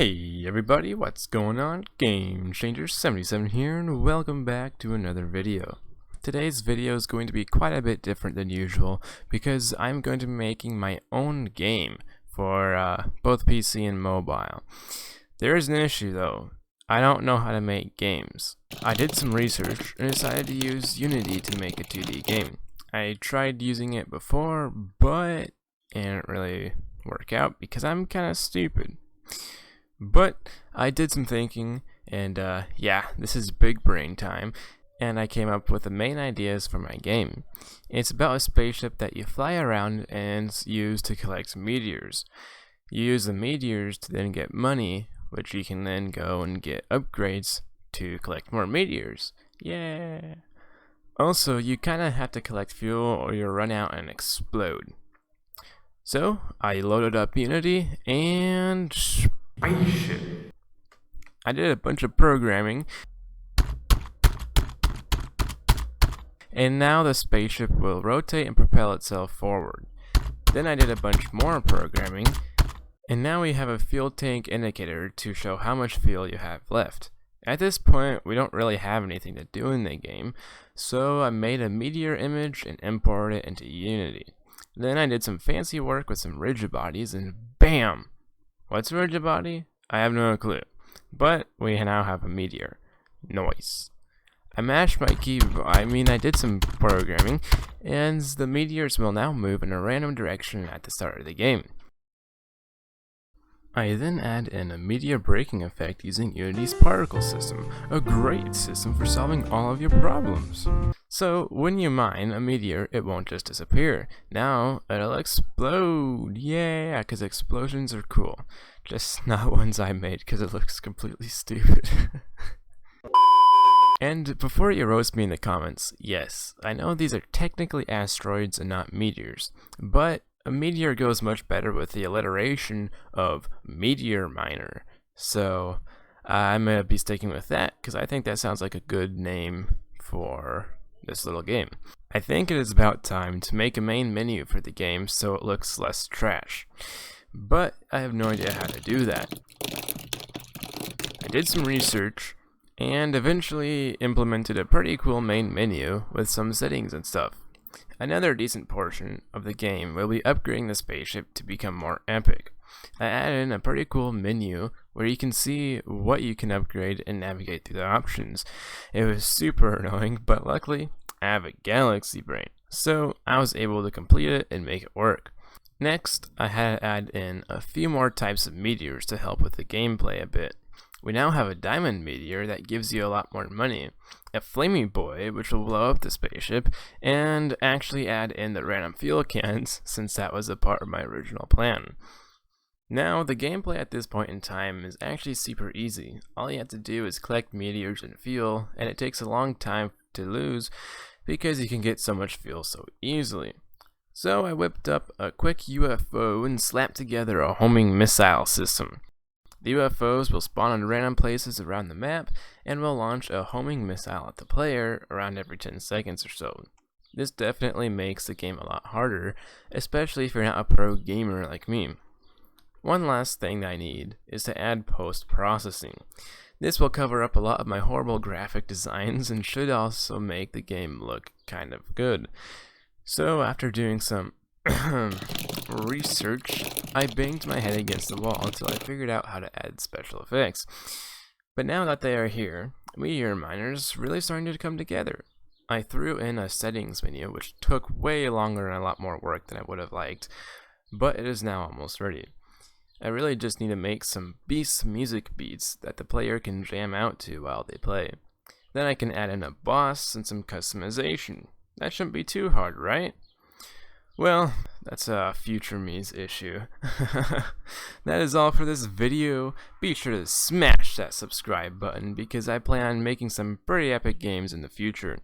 Hey everybody, what's going on? Game Changer 77 here, and welcome back to another video. Today's video is going to be quite a bit different than usual because I'm going to be making my own game for both PC and mobile. There is an issue though. I don't know how to make games. I did some research and decided to use Unity to make a 2D game. I tried using it before, but it didn't really work out because I'm kind of stupid. But I did some thinking, and yeah, this is big brain time, and I came up with the main ideas for my game. It's about a spaceship that you fly around and use to collect meteors. You use the meteors to then get money, which you can then go and get upgrades to collect more meteors. Yeah! Also, you kinda have to collect fuel or you'll run out and explode. So, I loaded up Unity and spaceship. I did a bunch of programming, and now the spaceship will rotate and propel itself forward. Then I did a bunch more programming, and now we have a fuel tank indicator to show how much fuel you have left. At this point, we don't really have anything to do in the game, so I made a meteor image and imported it into Unity. Then I did some fancy work with some rigid bodies, and BAM! What's a rigid body? I have no clue. But we now have a meteor. Nice. I did some programming, and the meteors will now move in a random direction at the start of the game. I then add in a meteor braking effect using Unity's particle system, a great system for solving all of your problems. So when you mine a meteor, it won't just disappear. Now it'll explode. Yeah, because explosions are cool. Just not ones I made because it looks completely stupid. And before you roast me in the comments, yes, I know these are technically asteroids and not meteors, but a meteor goes much better with the alliteration of meteor miner. So I'm going to be sticking with that because I think that sounds like a good name for this little game. I think it is about time to make a main menu for the game so it looks less trash. But I have no idea how to do that. I did some research and eventually implemented a pretty cool main menu with some settings and stuff. Another decent portion of the game will be upgrading the spaceship to become more epic. I added in a pretty cool menu where you can see what you can upgrade and navigate through the options. It was super annoying, but luckily I have a galaxy brain, so I was able to complete it and make it work. Next, I had to add in a few more types of meteors to help with the gameplay a bit. We now have a diamond meteor that gives you a lot more money, a flaming boy which will blow up the spaceship, and actually add in the random fuel cans since that was a part of my original plan. Now the gameplay at this point in time is actually super easy. All you have to do is collect meteors and fuel, and it takes a long time to lose because you can get so much fuel so easily. So I whipped up a quick UFO and slapped together a homing missile system. The UFOs will spawn in random places around the map and will launch a homing missile at the player around every 10 seconds or so. This definitely makes the game a lot harder, especially if you're not a pro gamer like me. One last thing I need is to add post-processing. This will cover up a lot of my horrible graphic designs and should also make the game look kind of good. So after doing some research, I banged my head against the wall until I figured out how to add special effects. But now that they are here, meteor miners really starting to come together. I threw in a settings menu which took way longer and a lot more work than I would have liked, but it is now almost ready. I really just need to make some beast music beats that the player can jam out to while they play. Then I can add in a boss and some customization. That shouldn't be too hard, right? Well, that's a future me's issue. That is all for this video. Be sure to smash that subscribe button because I plan on making some pretty epic games in the future.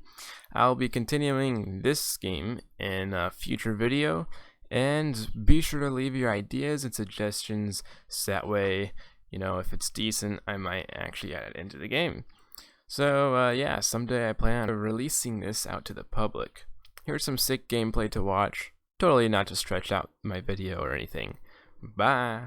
I'll be continuing this game in a future video, and be sure to leave your ideas and suggestions so that way, if it's decent, I might actually add it into the game. So yeah, someday I plan on releasing this out to the public. Here's some sick gameplay to watch. Totally not to stretch out my video or anything. Bye!